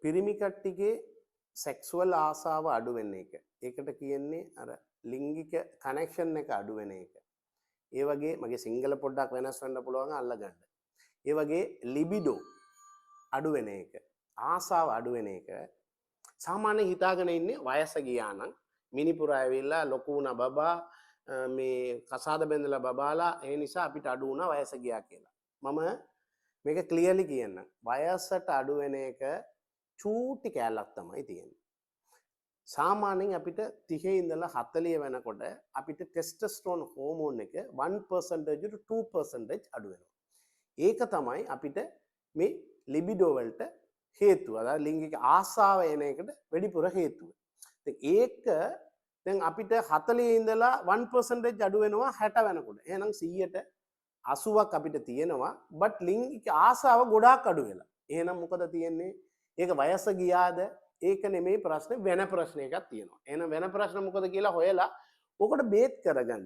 පිරිමි කට්ටියගේ සෙක්සුවල් ආසාව අඩු වෙන එක. ඒකට කියන්නේ අර ලිංගික කනෙක්ෂන් එක අඩු වෙන එක. ඒ වගේ මගේ සිංගල පොඩ්ඩක් වෙනස් වෙන්න පුළුවන් අල්ලගන්න. ඒ වගේ ලිබිඩෝ අඩු වෙන එක. ආසාව අඩු වෙන එක. සාමාන්‍යයෙන් හිතාගෙන ඉන්නේ වයස ගියා නම් මිනිපුර ඇවිල්ලා ලොකු වුණා බබා මේ කසාද බැඳලා බබාලා ඒ නිසා අපිට අඩු වුණා වයස ගියා කියලා. මම මේක ක්ලියර්ලි කියන්න. වයසට අඩු වෙන එක චූටි කෑල්ලක් තමයි තියෙන්නේ. සාමාන්‍යයෙන් අපිට 30 ඉඳලා 40 වෙනකොට අපිට ටෙස්ටස්ටරෝන් හෝමෝන් එක 1% to 2% අඩු වෙනවා. ඒක තමයි අපිට මේ ලිබිඩෝ වලට හේතුව. අதாவது ලිංගික ආසාව එන එකට වැඩිපුර හේතුව. ඒක දැන් අපිට 40 ඉඳලා 1% අඩු වෙනවා 60 වෙනකොට. එහෙනම් 100ට 80ක් අපිට තියෙනවා. බට් ලිංගික ආසාව ගොඩාක් අඩු වෙලා. එහෙනම් මොකද තියෙන්නේ? ඒක වයස ගියාද? ඒක නෙමෙයි ප්‍රශ්නේ, වෙන ප්‍රශ්න එකක් තියෙනවා. එහෙනම් වෙන ප්‍රශ්න මොකද කියලා හොයලා ඔකට බේත් කරගන්න.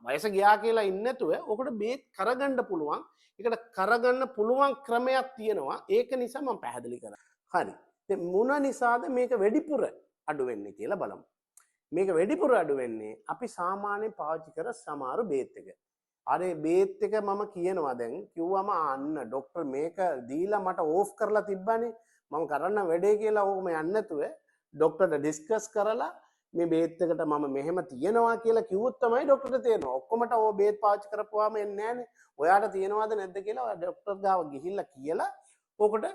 වයස ගියා කියලා ඉන්නේ නැතුව ඔකට බේත් කරගන්න පුළුවන්. ඒකට කරගන්න පුළුවන් ක්‍රමයක් තියෙනවා. ඒක නිසා මම පැහැදිලි කරා. හරි. දැන් මොන නිසාද මේක වැඩිපුර අඩු වෙන්නේ කියලා බලමු. මේක වැඩිපුර අඩු වෙන්නේ අපි සාමාන්‍යයෙන් පාවිච්චි කර සමහර බේත් එක. අර බේත් එක මම කියනවා දැන් කිව්වම අන්න ડોක්ටර් මේක දීලා මට ඕෆ් කරලා තිබ්බනේ. මම කරන්න වැඩේ කියලා ඕකම යන්නේ නැතුව ડોක්ටර්ට ඩිස්කස් කරලා මේ බේත් එකට මම මෙහෙම තියනවා කියලා කිව්වොත් තමයි ડોක්ටර්ට තේරෙනවා. ඔක්කොමට ඕ බේත් පාවිච්චි කරපුවාම එන්නේ නැහනේ. ඔයාට තියනවද නැද්ද කියලා ඔයා ડોක්ටර් ගාව ගිහිල්ලා කියලා ඕකට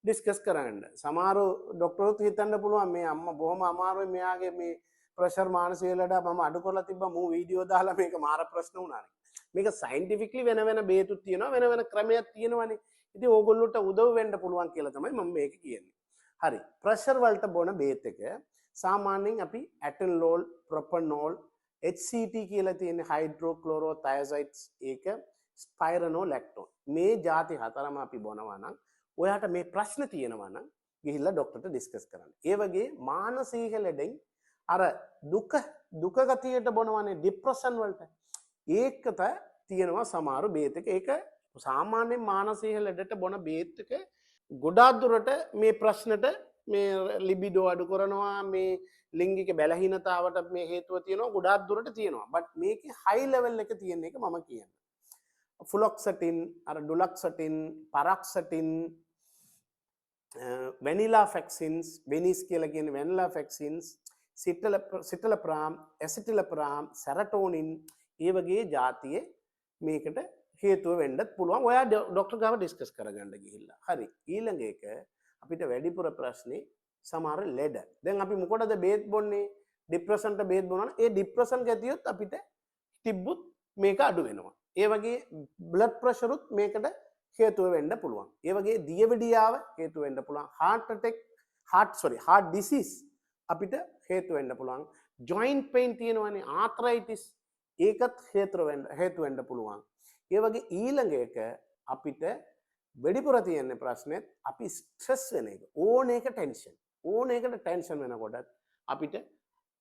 ඩිස්කස් කරන්න. සමහර ડોක්ටර්ත් හිතන්න පුළුවන් මේ අම්මා බොහොම අමාරුයි මෙයාගේ මේ ප්‍රෙෂර් මානසික ලෙඩ මම අඩු කරලා තිබ්බා මූ වීඩියෝ දාලා මේක මාර ප්‍රශ්න වුණානේ. මේක සයන්ටිෆිකලි වෙන වෙන බේතුත් තියෙනවා වෙන වෙන ක්‍රමයක් තියෙනවානේ. ඉතින් ඕගොල්ලොන්ට උදව් වෙන්න පුළුවන් කියලා තමයි මම මේක කියන්නේ. හරි. ප්‍රෙෂර් වලට බොන බේත් එක සාමාන්‍යයෙන් අපි ඇටනෝල්, ප්‍රොපනෝල්, HCT කියලා තියෙන හයිඩ්‍රෝක්ලෝරෝතයසයිඩ්ස් ඒක ස්පයිරනෝලැක්ටෝන්. මේ ಜಾති හතරම අපි බොනවා නම් ඔයාට මේ ප්‍රශ්න තියෙනවා නම් ගිහිල්ලා ડોක්ටර්ට ඩිස්කස් කරන්න. ඒ වගේ මානසික ලෙඩෙන් අර දුක ගතියට බොනවනේ ડિප්‍රෙෂන් වලට. ඒකට තියෙනවා සමහර බේත් එක. ඒක සාමාන්‍යයෙන් මානසික ලෙඩට බොන බේත් එක ගොඩාක් දුරට මේ ප්‍රශ්නට මේ ලිබිඩෝ අඩු කරනවා මේ ලිංගික බැලහීනතාවට මේ හේතුව තියෙනවා ගොඩාක් දුරට තියෙනවා. බට් මේකේ හයි ලෙවල් එක තියෙන එක මම කියන්නේ. ෆ්ලොක්සටින්, අර ඩුලක්සටින්, පරක්සටින්, වැනිලා ෆැක්සින්ස්, වෙනිස් කියලා කියන වැනිලා ෆැක්සින්ස්, සිටලප්‍රාම්, ඇසිටිලප්‍රාම්, සෙරටෝනින් ඒ වගේ જાතියේ මේකට හේතුව වෙන්නත් පුළුවන්. ඔයා ડોක්ටර් ගාව ඩිස්කස් කරගන්න ගිහිල්ලා. හරි. ඊළඟ එක අපිට වැඩිපුර ප්‍රශ්නේ සමහර ලෙඩ. දැන් අපි මොකටද බේත් බොන්නේ? ડિප්‍රෙෂන්ට බේත් බොනවනේ. ඒ ડિප්‍රෙෂන් ගතියොත් අපිට තිබ්බොත් මේක අඩු වෙනවා. ඒ වගේ බ්ලඩ් ප්‍රෙෂරුත් මේකට හේතුව වෙන්න පුළුවන්. ඒ වගේ දියවැඩියාව හේතුව වෙන්න පුළුවන්. heart disease අපිට හේතු වෙන්න පුළුවන්. joint pain තියෙනවනේ arthritis ඒකත් හේතු වෙන්න පුළුවන්. ඒ වගේ ඊළඟ එක අපිට වැඩිපුර තියෙන ප්‍රශ්නෙත් අපි ස්ට්‍රෙස් වෙන එක. ඕන එක ටෙන්ෂන්. ඕන එකට ටෙන්ෂන් වෙනකොටත් අපිට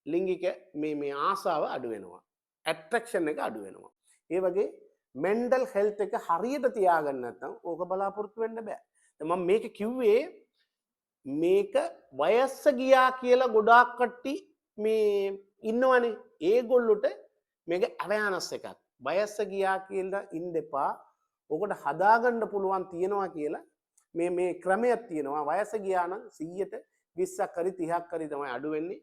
ලිංගික මේ ආසාව අඩු වෙනවා. ඇට්‍රැක්ෂන් එක අඩු වෙනවා. ඒ වගේ මෙන්ටල් හෙල්ත් එක හරියට තියාගන්න නැත්නම් ඕක බලාපොරොත්තු වෙන්න බෑ. මම මේක කිව්වේ මේක වයස ගියා කියලා ගොඩාක් කට්ටි මේ ඉන්නවනේ. ඒගොල්ලොට මේක අවයානස් එකක්. වයස ගියා කියලා ඉන්න එපා. ඔකට හදාගන්න පුළුවන් තියනවා කියලා මේ ක්‍රමයක් තියෙනවා. වයස ගියා නම් 100ට 20ක් හරි 30ක් හරි තමයි අඩු වෙන්නේ.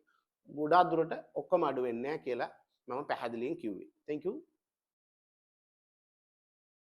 ගොඩාක් දුරට ඔක්කොම අඩු වෙන්නේ නැහැ කියලා මම පැහැදිලියෙන් කිව්වේ. Thank you.